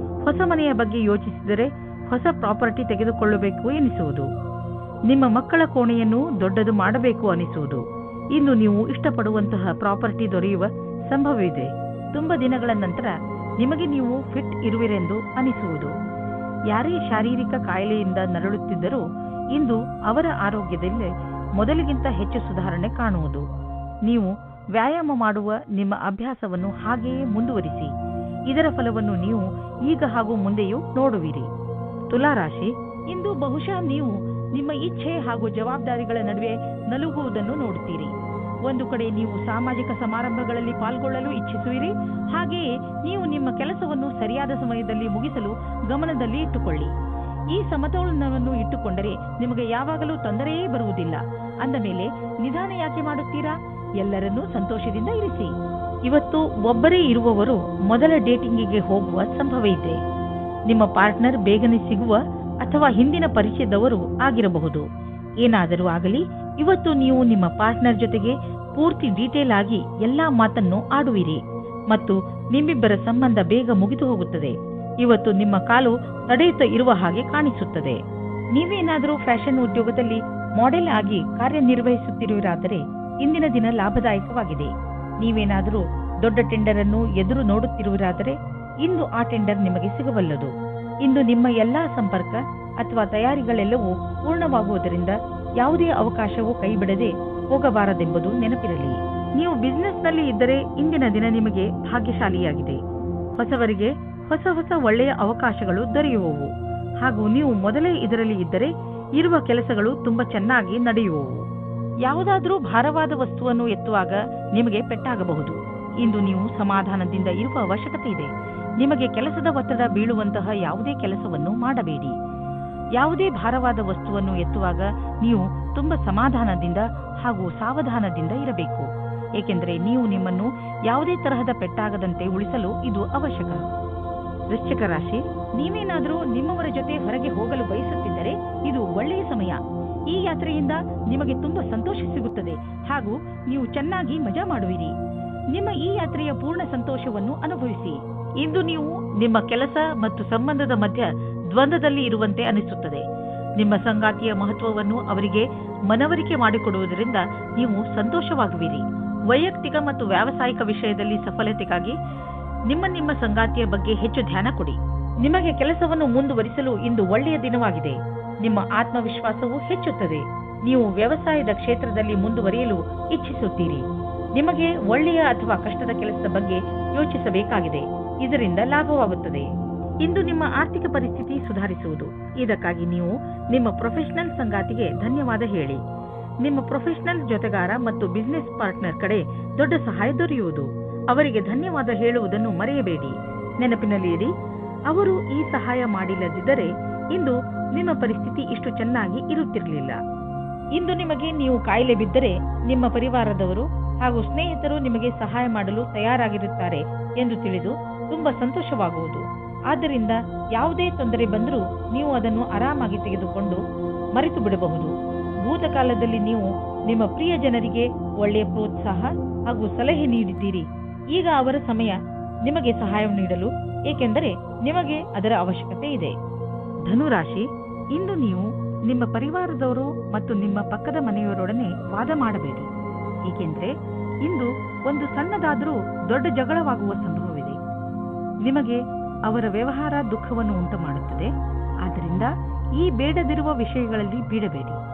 ಹೊಸ ಮನೆಯ ಬಗ್ಗೆ ಯೋಚಿಸಿದರೆ ಹೊಸ ಪ್ರಾಪರ್ಟಿ ತೆಗೆದುಕೊಳ್ಳಬೇಕು ಎನಿಸುವುದು. ನಿಮ್ಮ ಮಕ್ಕಳ ಕೋಣೆಯನ್ನು ದೊಡ್ಡದು ಮಾಡಬೇಕು ಅನಿಸುವುದು. ಇಂದು ನೀವು ಇಷ್ಟಪಡುವಂತಹ ಪ್ರಾಪರ್ಟಿ ದೊರೆಯುವ ಸಂಭವವಿದೆ. ತುಂಬಾ ದಿನಗಳ ನಂತರ ನಿಮಗೆ ನೀವು ಫಿಟ್ ಇರುವಿರೆಂದು ಅನಿಸುವುದು. ಯಾರೇ ಶಾರೀರಿಕ ಕಾಯಿಲೆಯಿಂದ ನರಳುತ್ತಿದ್ದರೂ ಇಂದು ಅವರ ಆರೋಗ್ಯದಲ್ಲಿ ಮೊದಲಿಗಿಂತ ಹೆಚ್ಚು ಸುಧಾರಣೆ ಕಾಣುವುದು. ನೀವು ವ್ಯಾಯಾಮ ಮಾಡುವ ನಿಮ್ಮ ಅಭ್ಯಾಸವನ್ನು ಹಾಗೆಯೇ ಮುಂದುವರಿಸಿ. ಇದರ ಫಲವನ್ನು ನೀವು ಈಗ ಹಾಗೂ ಮುಂದೆಯೂ ನೋಡುವಿರಿ. ತುಲಾರಾಶಿ, ಇಂದು ಬಹುಶಃ ನೀವು ನಿಮ್ಮ ಇಚ್ಛೆ ಹಾಗೂ ಜವಾಬ್ದಾರಿಗಳ ನಡುವೆ ನಲುಗುವುದನ್ನು ನೋಡುತ್ತೀರಿ. ಒಂದು ಕಡೆ ನೀವು ಸಾಮಾಜಿಕ ಸಮಾರಂಭಗಳಲ್ಲಿ ಪಾಲ್ಗೊಳ್ಳಲು ಇಚ್ಛಿಸುವಿರಿ, ಹಾಗೆಯೇ ನೀವು ನಿಮ್ಮ ಕೆಲಸವನ್ನು ಸರಿಯಾದ ಸಮಯದಲ್ಲಿ ಮುಗಿಸಲು ಗಮನದಲ್ಲಿ ಇಟ್ಟುಕೊಳ್ಳಿ. ಈ ಸಮತೋಲನವನ್ನು ಇಟ್ಟುಕೊಂಡರೆ ನಿಮಗೆ ಯಾವಾಗಲೂ ತೊಂದರೆಯೇ ಬರುವುದಿಲ್ಲ. ಅಂದ ಮೇಲೆ ನಿಧಾನ ಯಾಕೆ ಮಾಡುತ್ತೀರಾ? ಎಲ್ಲರನ್ನೂ ಸಂತೋಷದಿಂದ ಇರಿಸಿ. ಇವತ್ತು ಒಬ್ಬರೇ ಇರುವವರು ಮೊದಲ ಡೇಟಿಂಗಿಗೆ ಹೋಗುವ ಸಂಭವ ಇದೆ. ನಿಮ್ಮ ಪಾರ್ಟ್ನರ್ ಬೇಗನೆ ಸಿಗುವ ಅಥವಾ ಹಿಂದಿನ ಪರಿಚಯದವರು ಆಗಿರಬಹುದು. ಏನಾದರೂ ಆಗಲಿ, ಇವತ್ತು ನೀವು ನಿಮ್ಮ ಪಾರ್ಟ್ನರ್ ಜೊತೆಗೆ ಪೂರ್ತಿ ಡೀಟೇಲ್ ಆಗಿ ಎಲ್ಲಾ ಮಾತನ್ನು ಆಡುವಿರಿ ಮತ್ತು ನಿಮ್ಮಿಬ್ಬರ ಸಂಬಂಧ ಬೇಗ ಮುಗಿದು ಹೋಗುತ್ತದೆ. ಇವತ್ತು ನಿಮ್ಮ ಕಾಲು ತಡೆಯುತ್ತಾ ಇರುವ ಹಾಗೆ ಕಾಣಿಸುತ್ತದೆ. ನೀವೇನಾದರೂ ಫ್ಯಾಷನ್ ಉದ್ಯೋಗದಲ್ಲಿ ಮಾಡೆಲ್ ಆಗಿ ಕಾರ್ಯನಿರ್ವಹಿಸುತ್ತಿರುವಿರಾದರೆ ಇಂದಿನ ದಿನ ಲಾಭದಾಯಕವಾಗಿದೆ. ನೀವೇನಾದರೂ ದೊಡ್ಡ ಟೆಂಡರ್ ಅನ್ನು ಎದುರು ನೋಡುತ್ತಿರುವಿರಾದರೆ ಇಂದು ಆ ಟೆಂಡರ್ ನಿಮಗೆ ಸಿಗಬಲ್ಲದು. ಇಂದು ನಿಮ್ಮ ಎಲ್ಲಾ ಸಂಪರ್ಕ ಅಥವಾ ತಯಾರಿಗಳೆಲ್ಲವೂ ಪೂರ್ಣವಾಗುವುದರಿಂದ ಯಾವುದೇ ಅವಕಾಶವೂ ಕೈಬಿಡದೆ ಹೋಗಬಾರದೆಂಬುದು ನೆನಪಿರಲಿ. ನೀವು ಬಿಸಿನೆಸ್ನಲ್ಲಿ ಇದ್ದರೆ ಇಂದಿನ ದಿನ ನಿಮಗೆ ಭಾಗ್ಯಶಾಲಿಯಾಗಿದೆ. ಹೊಸವರಿಗೆ ಹೊಸ ಹೊಸ ಒಳ್ಳೆಯ ಅವಕಾಶಗಳು ದೊರೆಯುವವು ಹಾಗೂ ನೀವು ಮೊದಲೇ ಇದರಲ್ಲಿ ಇದ್ದರೆ ಇರುವ ಕೆಲಸಗಳು ತುಂಬಾ ಚೆನ್ನಾಗಿ ನಡೆಯುವವು. ಯಾವುದಾದರೂ ಭಾರವಾದ ವಸ್ತುವನ್ನು ಎತ್ತುವಾಗ ನಿಮಗೆ ಪೆಟ್ಟಾಗಬಹುದು. ಇಂದು ನೀವು ಸಮಾಧಾನದಿಂದ ಇರುವ ಅವಶ್ಯಕತೆ ಇದೆ. ನಿಮಗೆ ಕೆಲಸದ ಒತ್ತಡ ಬೀಳುವಂತಹ ಯಾವುದೇ ಕೆಲಸವನ್ನು ಮಾಡಬೇಡಿ. ಯಾವುದೇ ಭಾರವಾದ ವಸ್ತುವನ್ನು ಎತ್ತುವಾಗ ನೀವು ತುಂಬಾ ಸಮಾಧಾನದಿಂದ ಹಾಗೂ ಸಾವಧಾನದಿಂದ ಇರಬೇಕು. ಏಕೆಂದರೆ ನೀವು ನಿಮ್ಮನ್ನು ಯಾವುದೇ ತರಹದ ಪೆಟ್ಟಾಗದಂತೆ ಉಳಿಸಲು ಇದು ಅವಶ್ಯಕ. ವೃಶ್ಚಿಕ ರಾಶಿ, ನೀವೇನಾದರೂ ನಿಮ್ಮವರ ಜೊತೆ ಹೊರಗೆ ಹೋಗಲು ಬಯಸುತ್ತಿದ್ದರೆ ಇದು ಒಳ್ಳೆಯ ಸಮಯ. ಈ ಯಾತ್ರೆಯಿಂದ ನಿಮಗೆ ತುಂಬಾ ಸಂತೋಷ ಸಿಗುತ್ತದೆ ಹಾಗೂ ನೀವು ಚೆನ್ನಾಗಿ ಮಜಾ ಮಾಡುವಿರಿ. ನಿಮ್ಮ ಈ ಯಾತ್ರೆಯ ಪೂರ್ಣ ಸಂತೋಷವನ್ನು ಅನುಭವಿಸಿ. ಇಂದು ನೀವು ನಿಮ್ಮ ಕೆಲಸ ಮತ್ತು ಸಂಬಂಧದ ಮಧ್ಯ ದ್ವಂದ್ವದಲ್ಲಿ ಇರುವಂತೆ ಅನಿಸುತ್ತದೆ. ನಿಮ್ಮ ಸಂಗಾತಿಯ ಮಹತ್ವವನ್ನು ಅವರಿಗೆ ಮನವರಿಕೆ ಮಾಡಿಕೊಡುವುದರಿಂದ ನೀವು ಸಂತೋಷವಾಗುವಿರಿ. ವೈಯಕ್ತಿಕ ಮತ್ತು ವ್ಯಾವಸಾಯಿಕ ವಿಷಯದಲ್ಲಿ ಸಫಲತೆಗಾಗಿ ನಿಮ್ಮ ಸಂಗಾತಿಯ ಬಗ್ಗೆ ಹೆಚ್ಚು ಧ್ಯಾನ ಕೊಡಿ. ನಿಮಗೆ ಕೆಲಸವನ್ನು ಮುಂದುವರಿಸಲು ಇಂದು ಒಳ್ಳೆಯ ದಿನವಾಗಿದೆ. ನಿಮ್ಮ ಆತ್ಮವಿಶ್ವಾಸವು ಹೆಚ್ಚುತ್ತದೆ. ನೀವು ವ್ಯವಸಾಯದ ಕ್ಷೇತ್ರದಲ್ಲಿ ಮುಂದುವರಿಯಲು ಇಚ್ಛಿಸುತ್ತೀರಿ. ನಿಮಗೆ ಒಳ್ಳೆಯ ಅಥವಾ ಕಷ್ಟದ ಕೆಲಸದ ಬಗ್ಗೆ ಯೋಚಿಸಬೇಕಾಗಿದೆ. ಇದರಿಂದ ಲಾಭವಾಗುತ್ತದೆ. ಇಂದು ನಿಮ್ಮ ಆರ್ಥಿಕ ಪರಿಸ್ಥಿತಿ ಸುಧಾರಿಸುವುದು. ಇದಕ್ಕಾಗಿ ನೀವು ನಿಮ್ಮ ಪ್ರೊಫೆಷನಲ್ ಸಂಗಾತಿಗೆ ಧನ್ಯವಾದ ಹೇಳಿ. ನಿಮ್ಮ ಪ್ರೊಫೆಷನಲ್ ಜೊತೆಗಾರ ಮತ್ತು ಬಿಸಿನೆಸ್ ಪಾರ್ಟ್ನರ್ ಕಡೆ ದೊಡ್ಡ ಸಹಾಯ ದೊರೆಯುವುದು. ಅವರಿಗೆ ಧನ್ಯವಾದ ಹೇಳುವುದನ್ನು ಮರೆಯಬೇಡಿ. ನೆನಪಿನಲ್ಲಿ ಇಡಿ, ಅವರು ಈ ಸಹಾಯ ಮಾಡಿಲ್ಲದಿದ್ದರೆ ಇಂದು ನಿಮ್ಮ ಪರಿಸ್ಥಿತಿ ಇಷ್ಟು ಚೆನ್ನಾಗಿ ಇರುತ್ತಿರಲಿಲ್ಲ. ಇಂದು ನಿಮಗೆ ನೀವು ಕಾಯಿಲೆ ಬಿದ್ದರೆ ನಿಮ್ಮ ಪರಿವಾರದವರು ಹಾಗೂ ಸ್ನೇಹಿತರು ನಿಮಗೆ ಸಹಾಯ ಮಾಡಲು ತಯಾರಾಗಿರುತ್ತಾರೆ ಎಂದು ತಿಳಿದು ತುಂಬಾ ಸಂತೋಷವಾಗುವುದು. ಆದ್ದರಿಂದ ಯಾವುದೇ ತೊಂದರೆ ಬಂದರೂ ನೀವು ಅದನ್ನು ಆರಾಮಾಗಿ ತೆಗೆದುಕೊಂಡು ಮರೆತು ಬಿಡಬಹುದು. ಭೂತಕಾಲದಲ್ಲಿ ನೀವು ನಿಮ್ಮ ಪ್ರಿಯ ಜನರಿಗೆ ಒಳ್ಳೆಯ ಪ್ರೋತ್ಸಾಹ ಹಾಗೂ ಸಲಹೆ ನೀಡಿದ್ದೀರಿ. ಈಗ ಅವರ ಸಮಯ ನಿಮಗೆ ಸಹಾಯ ನೀಡಲು, ಏಕೆಂದರೆ ನಿಮಗೆ ಅದರ ಅವಶ್ಯಕತೆ ಇದೆ. ಧನುರಾಶಿ, ಇಂದು ನೀವು ನಿಮ್ಮ ಪರಿವಾರದವರು ಮತ್ತು ನಿಮ್ಮ ಪಕ್ಕದ ಮನೆಯವರೊಡನೆ ವಾದ ಮಾಡಬೇಡಿ. ಏಕೆಂದರೆ ಇಂದು ಒಂದು ಸಣ್ಣದಾದರೂ ದೊಡ್ಡ ಜಗಳವಾಗುವ ಸಂಭವವಿದೆ. ನಿಮಗೆ ಅವರ ವ್ಯವಹಾರ ದುಃಖವನ್ನು ಉಂಟು ಮಾಡುತ್ತದೆ. ಆದ್ದರಿಂದ ಈ ಬೇಡದಿರುವ ವಿಷಯಗಳಲ್ಲಿ ಬೀಳಬೇಡಿ.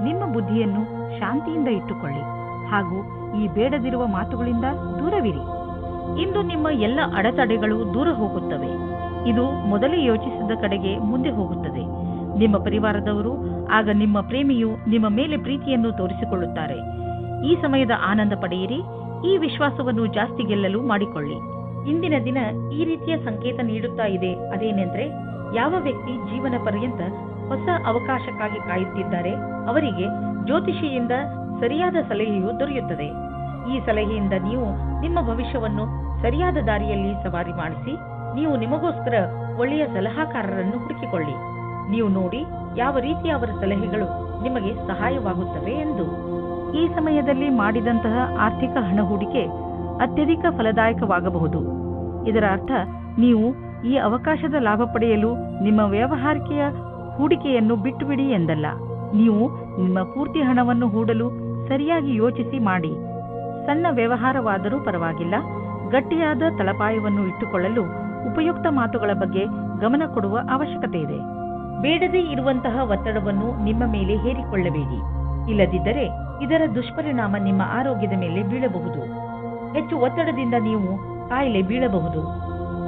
ನಿಮ್ಮ ಬುದ್ಧಿಯನ್ನು ಶಾಂತಿಯಿಂದ ಇಟ್ಟುಕೊಳ್ಳಿ ಹಾಗೂ ಈ ಬೇಡದಿರುವ ಮಾತುಗಳಿಂದ ದೂರವಿರಿ. ಇಂದು ನಿಮ್ಮ ಎಲ್ಲ ಅಡೆತಡೆಗಳು ದೂರ ಹೋಗುತ್ತವೆ. ಇದು ಮೊದಲೇ ಯೋಚಿಸಿದ ಕಡೆಗೆ ಮುಂದೆ ಹೋಗುತ್ತದೆ. ನಿಮ್ಮ ಪರಿವಾರದವರು ಆಗ ನಿಮ್ಮ ಪ್ರೇಮಿಯು ನಿಮ್ಮ ಮೇಲೆ ಪ್ರೀತಿಯನ್ನು ತೋರಿಸಿಕೊಳ್ಳುತ್ತಾರೆ. ಈ ಸಮಯದ ಆನಂದ ಪಡೆಯಿರಿ. ಈ ವಿಶ್ವಾಸವನ್ನು ಜಾಸ್ತಿ ಗೆಲ್ಲಲು ಮಾಡಿಕೊಳ್ಳಿ. ಇಂದಿನ ದಿನ ಈ ರೀತಿಯ ಸಂಕೇತ ನೀಡುತ್ತಾ ಇದೆ. ಅದೇನೆಂದ್ರೆ, ಯಾವ ವ್ಯಕ್ತಿ ಜೀವನ ಪರ್ಯಂತ ಹೊಸ ಅವಕಾಶಕ್ಕಾಗಿ ಕಾಯುತ್ತಿದ್ದಾರೆ ಅವರಿಗೆ ಜ್ಯೋತಿಷಿಯಿಂದ ಸರಿಯಾದ ಸಲಹೆಯು ದೊರೆಯುತ್ತದೆ. ಈ ಸಲಹೆಯಿಂದ ನೀವು ನಿಮ್ಮ ಭವಿಷ್ಯವನ್ನು ಸರಿಯಾದ ದಾರಿಯಲ್ಲಿ ಸವಾರಿ ಮಾಡಿಸಿ ನೀವು ನಿಮಗೋಸ್ಕರ ಒಳ್ಳೆಯ ಸಲಹಾಕಾರರನ್ನು ಹುಡುಕಿಕೊಳ್ಳಿ. ನೀವು ನೋಡಿ ಯಾವ ರೀತಿಯ ಅವರ ಸಲಹೆಗಳು ನಿಮಗೆ ಸಹಾಯವಾಗುತ್ತವೆ ಎಂದು. ಈ ಸಮಯದಲ್ಲಿ ಮಾಡಿದಂತಹ ಆರ್ಥಿಕ ಹಣ ಹೂಡಿಕೆ ಅತ್ಯಧಿಕ ಫಲದಾಯಕವಾಗಬಹುದು. ಇದರ ಅರ್ಥ ನೀವು ಈ ಅವಕಾಶದ ಲಾಭ ಪಡೆಯಲು ನಿಮ್ಮ ವ್ಯವಹಾರಿಕೆಯ ಹೂಡಿಕೆಯನ್ನು ಬಿಟ್ಟುಬಿಡಿ ಎಂದಲ್ಲ. ನೀವು ನಿಮ್ಮ ಪೂರ್ತಿ ಹಣವನ್ನು ಹೂಡಲು ಸರಿಯಾಗಿ ಯೋಚಿಸಿ ಮಾಡಿ. ಸಣ್ಣ ವ್ಯವಹಾರವಾದರೂ ಪರವಾಗಿಲ್ಲ, ಗಟ್ಟಿಯಾದ ತಳಪಾಯವನ್ನು ಇಟ್ಟುಕೊಳ್ಳಲು ಉಪಯುಕ್ತ ಮಾತುಗಳ ಬಗ್ಗೆ ಗಮನ ಕೊಡುವ ಅವಶ್ಯಕತೆ ಇದೆ. ಬೇಡದೇ ಇರುವಂತಹ ಒತ್ತಡವನ್ನು ನಿಮ್ಮ ಮೇಲೆ ಹೇರಿಕೊಳ್ಳಬೇಡಿ. ಇಲ್ಲದಿದ್ದರೆ ಇದರ ದುಷ್ಪರಿಣಾಮ ನಿಮ್ಮ ಆರೋಗ್ಯದ ಮೇಲೆ ಬೀಳಬಹುದು. ಹೆಚ್ಚು ಒತ್ತಡದಿಂದ ನೀವು ಕಾಯಿಲೆ ಬೀಳಬಹುದು.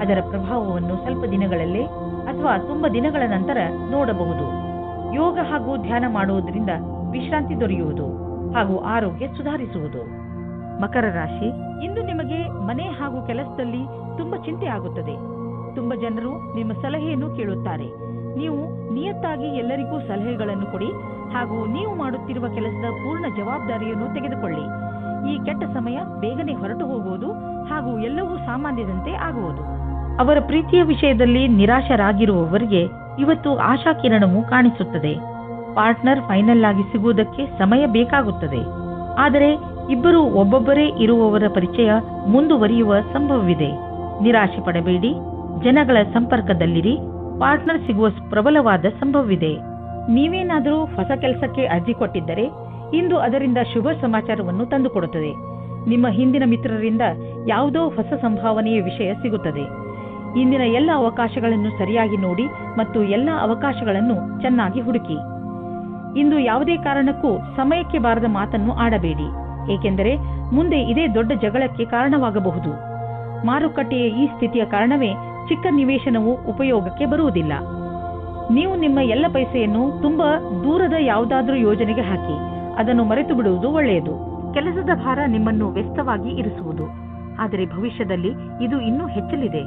ಅದರ ಪ್ರಭಾವವನ್ನು ಸ್ವಲ್ಪ ದಿನಗಳಲ್ಲೇ ಅಥವಾ ತುಂಬಾ ದಿನಗಳ ನಂತರ ನೋಡಬಹುದು. ಯೋಗ ಹಾಗೂ ಧ್ಯಾನ ಮಾಡುವುದರಿಂದ ವಿಶ್ರಾಂತಿ ದೊರೆಯುವುದು ಹಾಗೂ ಆರೋಗ್ಯ ಸುಧಾರಿಸುವುದು. ಮಕರ ರಾಶಿ, ಇಂದು ನಿಮಗೆ ಮನೆ ಹಾಗೂ ಕೆಲಸದಲ್ಲಿ ತುಂಬಾ ಚಿಂತೆ ಆಗುತ್ತದೆ. ತುಂಬಾ ಜನರು ನಿಮ್ಮ ಸಲಹೆಯನ್ನು ಕೇಳುತ್ತಾರೆ. ನೀವು ನಿಯತ್ತಾಗಿ ಎಲ್ಲರಿಗೂ ಸಲಹೆಗಳನ್ನು ಕೊಡಿ ಹಾಗೂ ನೀವು ಮಾಡುತ್ತಿರುವ ಕೆಲಸದ ಪೂರ್ಣ ಜವಾಬ್ದಾರಿಯನ್ನು ತೆಗೆದುಕೊಳ್ಳಿ. ಈ ಕೆಟ್ಟ ಸಮಯ ಬೇಗನೆ ಹೊರಟು ಹೋಗುವುದು ಹಾಗೂ ಎಲ್ಲವೂ ಸಾಮಾನ್ಯದಂತೆ ಆಗುವುದು. ಅವರ ಪ್ರೀತಿಯ ವಿಷಯದಲ್ಲಿ ನಿರಾಶರಾಗಿರುವವರಿಗೆ ಇವತ್ತು ಆಶಾಕಿರಣವು ಕಾಣಿಸುತ್ತದೆ. ಪಾರ್ಟ್ನರ್ ಫೈನಲ್ ಆಗಿ ಸಿಗುವುದಕ್ಕೆ ಸಮಯ ಬೇಕಾಗುತ್ತದೆ. ಆದರೆ ಇಬ್ಬರು ಒಬ್ಬೊಬ್ಬರೇ ಇರುವವರ ಪರಿಚಯ ಮುಂದುವರಿಯುವ ಸಂಭವವಿದೆ. ನಿರಾಶೆ ಪಡಬೇಡಿ. ಜನಗಳ ಸಂಪರ್ಕದಲ್ಲಿರಿ. ಪಾರ್ಟ್ನರ್ ಸಿಗುವ ಪ್ರಬಲವಾದ ಸಂಭವವಿದೆ. ನೀವೇನಾದರೂ ಹೊಸ ಕೆಲಸಕ್ಕೆ ಅರ್ಜಿ ಕೊಟ್ಟಿದ್ದರೆ ಇಂದು ಅದರಿಂದ ಶುಭ ಸಮಾಚಾರವನ್ನು ತಂದುಕೊಡುತ್ತದೆ. ನಿಮ್ಮ ಹಿಂದಿನ ಮಿತ್ರರಿಂದ ಯಾವುದೋ ಹೊಸ ಸಂಭಾವನೆಯ ವಿಷಯ ಸಿಗುತ್ತದೆ. ಇಂದಿನ ಎಲ್ಲ ಅವಕಾಶಗಳನ್ನು ಸರಿಯಾಗಿ ನೋಡಿ ಮತ್ತು ಎಲ್ಲ ಅವಕಾಶಗಳನ್ನು ಚೆನ್ನಾಗಿ ಹುಡುಕಿ. ಇಂದು ಯಾವುದೇ ಕಾರಣಕ್ಕೂ ಸಮಯಕ್ಕೆ ಬಾರದ ಮಾತನ್ನು ಆಡಬೇಡಿ, ಏಕೆಂದರೆ ಮುಂದೆ ಇದೇ ದೊಡ್ಡ ಜಗಳಕ್ಕೆ ಕಾರಣವಾಗಬಹುದು. ಮಾರುಕಟ್ಟೆಯ ಈ ಸ್ಥಿತಿಯ ಕಾರಣವೇ ಚಿಕ್ಕ ನಿವೇಶನವು ಉಪಯೋಗಕ್ಕೆ ಬರುವುದಿಲ್ಲ. ನೀವು ನಿಮ್ಮ ಎಲ್ಲ ಪೈಸೆಯನ್ನು ತುಂಬಾ ದೂರದ ಯಾವುದಾದ್ರೂ ಯೋಜನೆಗೆ ಹಾಕಿ ಅದನ್ನು ಮರೆತು ಬಿಡುವುದು ಒಳ್ಳೆಯದು. ಕೆಲಸದ ಭಾರ ನಿಮ್ಮನ್ನು ವ್ಯಸ್ತವಾಗಿ ಇರಿಸುವುದು. ಆದರೆ ಭವಿಷ್ಯದಲ್ಲಿ ಇದು ಇನ್ನೂ ಹೆಚ್ಚಲಿದೆ,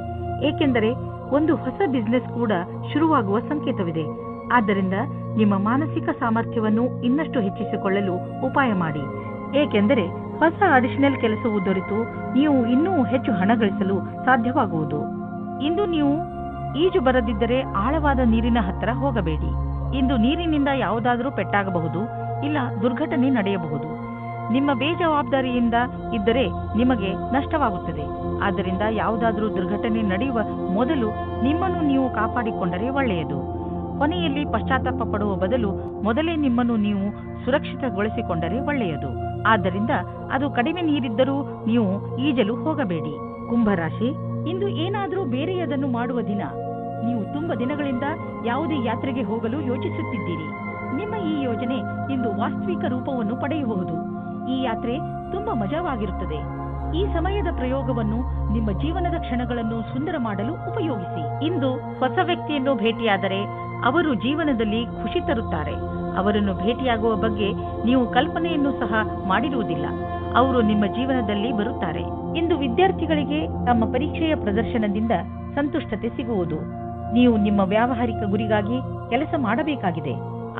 ಏಕೆಂದರೆ ಒಂದು ಹೊಸ ಬಿಸಿನೆಸ್ ಕೂಡ ಶುರುವಾಗುವ ಸಂಕೇತವಿದೆ. ಆದ್ದರಿಂದ ನಿಮ್ಮ ಮಾನಸಿಕ ಸಾಮರ್ಥ್ಯವನ್ನು ಇನ್ನಷ್ಟು ಹೆಚ್ಚಿಸಿಕೊಳ್ಳಲು ಉಪಾಯ ಮಾಡಿ, ಏಕೆಂದರೆ ಹೊಸ ಅಡಿಷನಲ್ ಕೆಲಸವು ದೊರೆತು ನೀವು ಇನ್ನೂ ಹೆಚ್ಚು ಹಣ ಗಳಿಸಲು ಸಾಧ್ಯವಾಗುವುದು. ಇಂದು ನೀವು ಈಜು ಬರದಿದ್ದರೆ ಆಳವಾದ ನೀರಿನ ಹತ್ತಿರ ಹೋಗಬೇಡಿ. ಇಂದು ನೀರಿನಿಂದ ಯಾವುದಾದರೂ ಪೆಟ್ಟಾಗಬಹುದು, ಇಲ್ಲ ದುರ್ಘಟನೆ ನಡೆಯಬಹುದು. ನಿಮ್ಮ ಬೇಜವಾಬ್ದಾರಿಯಿಂದ ಇದ್ದರೆ ನಿಮಗೆ ನಷ್ಟವಾಗುತ್ತದೆ. ಆದ್ದರಿಂದ ಯಾವುದಾದರೂ ದುರ್ಘಟನೆ ನಡೆಯುವ ಮೊದಲು ನಿಮ್ಮನ್ನು ನೀವು ಕಾಪಾಡಿಕೊಂಡರೆ ಒಳ್ಳೆಯದು. ಕೊನೆಯಲ್ಲಿ ಪಶ್ಚಾತ್ತಾಪ ಪಡುವ ಬದಲು ಮೊದಲೇ ನಿಮ್ಮನ್ನು ನೀವು ಸುರಕ್ಷಿತಗೊಳಿಸಿಕೊಂಡರೆ ಒಳ್ಳೆಯದು. ಆದ್ದರಿಂದ ಅದು ಕಡಿಮೆ ನೀರಿದ್ದರೂ ನೀವು ಈಜಲು ಹೋಗಬೇಡಿ. ಕುಂಭರಾಶಿ, ಇಂದು ಏನಾದರೂ ಬೇರೆಯದನ್ನು ಮಾಡುವ ದಿನ. ನೀವು ತುಂಬಾ ದಿನಗಳಿಂದ ಯಾವುದೇ ಯಾತ್ರೆಗೆ ಹೋಗಲು ಯೋಚಿಸುತ್ತಿದ್ದೀರಿ. ನಿಮ್ಮ ಈ ಯೋಜನೆ ಇಂದು ವಾಸ್ತವಿಕ ರೂಪವನ್ನು ಪಡೆಯಬಹುದು. ಈ ಯಾತ್ರೆ ತುಂಬಾ ಮಜವಾಗಿರುತ್ತದೆ. ಈ ಸಮಯದ ಪ್ರಯೋಗವನ್ನು ನಿಮ್ಮ ಜೀವನದ ಕ್ಷಣಗಳನ್ನು ಸುಂದರ ಮಾಡಲು ಉಪಯೋಗಿಸಿ. ಇಂದು ಹೊಸ ವ್ಯಕ್ತಿಯನ್ನು ಭೇಟಿಯಾದರೆ ಅವರು ಜೀವನದಲ್ಲಿ ಖುಷಿ ತರುತ್ತಾರೆ. ಅವರನ್ನು ಭೇಟಿಯಾಗುವ ಬಗ್ಗೆ ನೀವು ಕಲ್ಪನೆಯನ್ನು ಸಹ ಮಾಡಿರುವುದಿಲ್ಲ. ಅವರು ನಿಮ್ಮ ಜೀವನದಲ್ಲಿ ಬರುತ್ತಾರೆ. ಇಂದು ವಿದ್ಯಾರ್ಥಿಗಳಿಗೆ ತಮ್ಮ ಪರೀಕ್ಷೆಯ ಪ್ರದರ್ಶನದಿಂದ ಸಂತುಷ್ಟತೆ ಸಿಗುವುದು. ನೀವು ನಿಮ್ಮ ವ್ಯಾವಹಾರಿಕ ಗುರಿಗಾಗಿ ಕೆಲಸ ಮಾಡಬೇಕಾಗಿದೆ.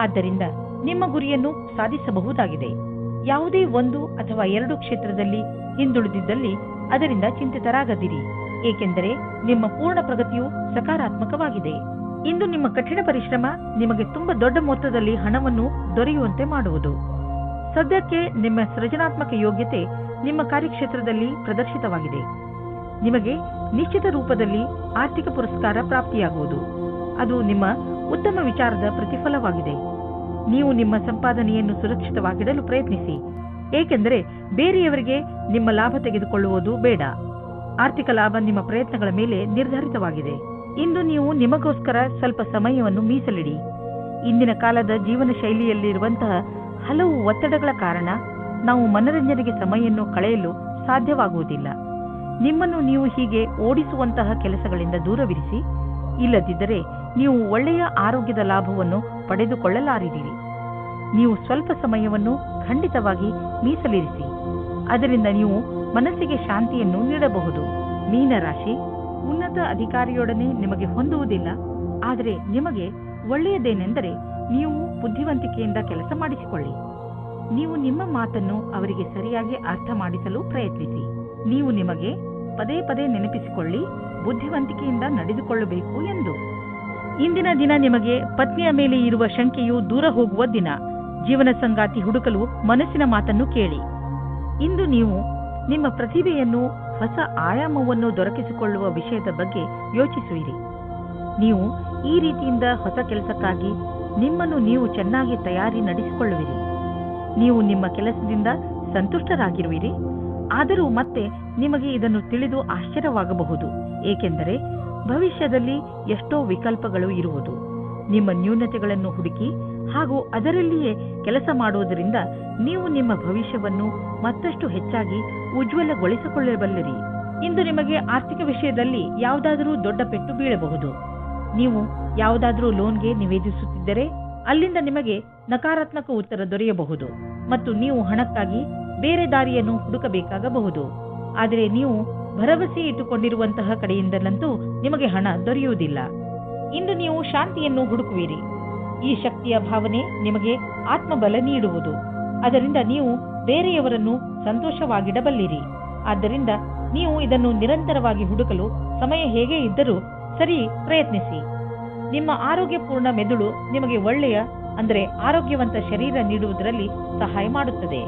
ಆದ್ದರಿಂದ ನಿಮ್ಮ ಗುರಿಯನ್ನು ಸಾಧಿಸಬಹುದಾಗಿದೆ. ಯಾವುದೇ ಒಂದು ಅಥವಾ ಎರಡು ಕ್ಷೇತ್ರದಲ್ಲಿ ಹಿಂದುಳಿದಿದ್ದಲ್ಲಿ ಅದರಿಂದ ಚಿಂತಿತರಾಗದಿರಿ, ಏಕೆಂದರೆ ನಿಮ್ಮ ಪೂರ್ಣ ಪ್ರಗತಿಯು ಸಕಾರಾತ್ಮಕವಾಗಿದೆ. ಇಂದು ನಿಮ್ಮ ಕಠಿಣ ಪರಿಶ್ರಮ ನಿಮಗೆ ತುಂಬಾ ದೊಡ್ಡ ಮೊತ್ತದಲ್ಲಿ ಹಣವನ್ನು ದೊರೆಯುವಂತೆ ಮಾಡುವುದು. ಸದ್ಯಕ್ಕೆ ನಿಮ್ಮ ಸೃಜನಾತ್ಮಕ ಯೋಗ್ಯತೆ ನಿಮ್ಮ ಕಾರ್ಯಕ್ಷೇತ್ರದಲ್ಲಿ ಪ್ರದರ್ಶಿತವಾಗಿದೆ. ನಿಮಗೆ ನಿಶ್ಚಿತ ರೂಪದಲ್ಲಿ ಆರ್ಥಿಕ ಪುರಸ್ಕಾರ ಪ್ರಾಪ್ತಿಯಾಗುವುದು. ಅದು ನಿಮ್ಮ ಉತ್ತಮ ವಿಚಾರದ ಪ್ರತಿಫಲವಾಗಿದೆ. ನೀವು ನಿಮ್ಮ ಸಂಪಾದನೆಯನ್ನು ಸುರಕ್ಷಿತವಾಗಿಡಲು ಪ್ರಯತ್ನಿಸಿ, ಏಕೆಂದರೆ ಬೇರೆಯವರಿಗೆ ನಿಮ್ಮ ಲಾಭ ತೆಗೆದುಕೊಳ್ಳುವುದು ಬೇಡ. ಆರ್ಥಿಕ ಲಾಭ ನಿಮ್ಮ ಪ್ರಯತ್ನಗಳ ಮೇಲೆ ನಿರ್ಧಾರಿತವಾಗಿದೆ. ಇಂದು ನೀವು ನಿಮಗೋಸ್ಕರ ಸ್ವಲ್ಪ ಸಮಯವನ್ನು ಮೀಸಲಿಡಿ. ಇಂದಿನ ಕಾಲದ ಜೀವನ ಶೈಲಿಯಲ್ಲಿರುವಂತಹ ಹಲವು ಒತ್ತಡಗಳ ಕಾರಣ ನಾವು ಮನರಂಜನೆಗೆ ಸಮಯವನ್ನು ಕಳೆಯಲು ಸಾಧ್ಯವಾಗುವುದಿಲ್ಲ. ನಿಮ್ಮನ್ನು ನೀವು ಹೀಗೆ ಓಡಿಸುವಂತಹ ಕೆಲಸಗಳಿಂದ ದೂರವಿರಿಸಿ. ಇಲ್ಲದಿದ್ದರೆ ನೀವು ಒಳ್ಳೆಯ ಆರೋಗ್ಯದ ಲಾಭವನ್ನು ಪಡೆದುಕೊಳ್ಳಲಾರಿರಿ. ನೀವು ಸ್ವಲ್ಪ ಸಮಯವನ್ನು ಖಂಡಿತವಾಗಿ ಮೀಸಲಿರಿಸಿ. ಅದರಿಂದ ನೀವು ಮನಸ್ಸಿಗೆ ಶಾಂತಿಯನ್ನು ನೀಡಬಹುದು. ಮೀನರಾಶಿ, ಉನ್ನತ ಅಧಿಕಾರಿಯೊಡನೆ ನಿಮಗೆ ಹೊಂದುವುದಿಲ್ಲ. ಆದರೆ ನಿಮಗೆ ಒಳ್ಳೆಯದೇನೆಂದರೆ ನೀವು ಬುದ್ಧಿವಂತಿಕೆಯಿಂದ ಕೆಲಸ ಮಾಡಿಸಿಕೊಳ್ಳಿ. ನೀವು ನಿಮ್ಮ ಮಾತನ್ನು ಅವರಿಗೆ ಸರಿಯಾಗಿ ಅರ್ಥ ಮಾಡಿಸಲು ಪ್ರಯತ್ನಿಸಿ. ನೀವು ನಿಮಗೆ ಪದೇ ಪದೇ ನೆನಪಿಸಿಕೊಳ್ಳಿ, ಬುದ್ಧಿವಂತಿಕೆಯಿಂದ ನಡೆದುಕೊಳ್ಳಬೇಕು ಎಂದು. ಇಂದಿನ ದಿನ ನಿಮಗೆ ಪತ್ನಿಯ ಮೇಲೆ ಇರುವ ಶಂಕೆಯು ದೂರ ಹೋಗುವ ದಿನ. ಜೀವನ ಸಂಗಾತಿ ಹುಡುಕಲು ಮನಸ್ಸಿನ ಮಾತನ್ನು ಕೇಳಿ. ಇಂದು ನೀವು ನಿಮ್ಮ ಪ್ರತಿಭೆಯನ್ನು ಹೊಸ ಆಯಾಮವನ್ನು ದೊರಕಿಸಿಕೊಳ್ಳುವ ವಿಷಯದ ಬಗ್ಗೆ ಯೋಚಿಸುವಿರಿ. ನೀವು ಈ ರೀತಿಯಿಂದ ಹೊಸ ಕೆಲಸಕ್ಕಾಗಿ ನಿಮ್ಮನ್ನು ನೀವು ಚೆನ್ನಾಗಿ ತಯಾರಿ ನಡೆಸಿಕೊಳ್ಳುವಿರಿ. ನೀವು ನಿಮ್ಮ ಕೆಲಸದಿಂದ ಸಂತುಷ್ಟರಾಗಿರುವಿರಿ. ಆದರೂ ಮತ್ತೆ ನಿಮಗೆ ಇದನ್ನು ತಿಳಿದು ಆಶ್ಚರ್ಯವಾಗಬಹುದು, ಏಕೆಂದರೆ ಭವಿಷ್ಯದಲ್ಲಿ ಎಷ್ಟೋ ವಿಕಲ್ಪಗಳು ಇರುವುದು. ನಿಮ್ಮ ನ್ಯೂನತೆಗಳನ್ನು ಹುಡುಕಿ ಹಾಗೂ ಅದರಲ್ಲಿಯೇ ಕೆಲಸ ಮಾಡುವುದರಿಂದ ನೀವು ನಿಮ್ಮ ಭವಿಷ್ಯವನ್ನು ಮತ್ತಷ್ಟು ಹೆಚ್ಚಾಗಿ ಉಜ್ವಲಗೊಳಿಸಿಕೊಳ್ಳಬಲ್ಲಿರಿ. ಇಂದು ನಿಮಗೆ ಆರ್ಥಿಕ ವಿಷಯದಲ್ಲಿ ಯಾವುದಾದರೂ ದೊಡ್ಡ ಪೆಟ್ಟು ಬೀಳಬಹುದು. ನೀವು ಯಾವುದಾದರೂ ಲೋನ್ಗೆ ನಿವೇದಿಸುತ್ತಿದ್ದರೆ ಅಲ್ಲಿಂದ ನಿಮಗೆ ನಕಾರಾತ್ಮಕ ಉತ್ತರ ದೊರೆಯಬಹುದು ಮತ್ತು ನೀವು ಹಣಕ್ಕಾಗಿ ಬೇರೆ ದಾರಿಯನ್ನು ಹುಡುಕಬೇಕಾಗಬಹುದು. ಆದರೆ ನೀವು ಭರವಸೆ ಇಟ್ಟುಕೊಂಡಿರುವಂತಹ ಕಡೆಯಿಂದಲಂತೂ ನಿಮಗೆ ಹಣ ದೊರೆಯುವುದಿಲ್ಲ. ಇಂದು ನೀವು ಶಾಂತಿಯನ್ನು ಹುಡುಕುವಿರಿ. ಈ ಶಕ್ತಿಯ ಭಾವನೆ ನಿಮಗೆ ಆತ್ಮಬಲ ನೀಡುವುದು. ಅದರಿಂದ ನೀವು ಬೇರೆಯವರನ್ನು ಸಂತೋಷವಾಗಿಡಬಲ್ಲಿರಿ. ಆದ್ದರಿಂದ ನೀವು ಇದನ್ನು ನಿರಂತರವಾಗಿ ಹುಡುಕಲು ಸಮಯ ಹೇಗೆ ಇದ್ದರೂ ಸರಿ ಪ್ರಯತ್ನಿಸಿ. ನಿಮ್ಮ ಆರೋಗ್ಯಪೂರ್ಣ ಮೆದುಳು ನಿಮಗೆ ಒಳ್ಳೆಯ ಆರೋಗ್ಯವಂತ ಶರೀರ ನೀಡುವುದರಲ್ಲಿ ಸಹಾಯ ಮಾಡುತ್ತದೆ.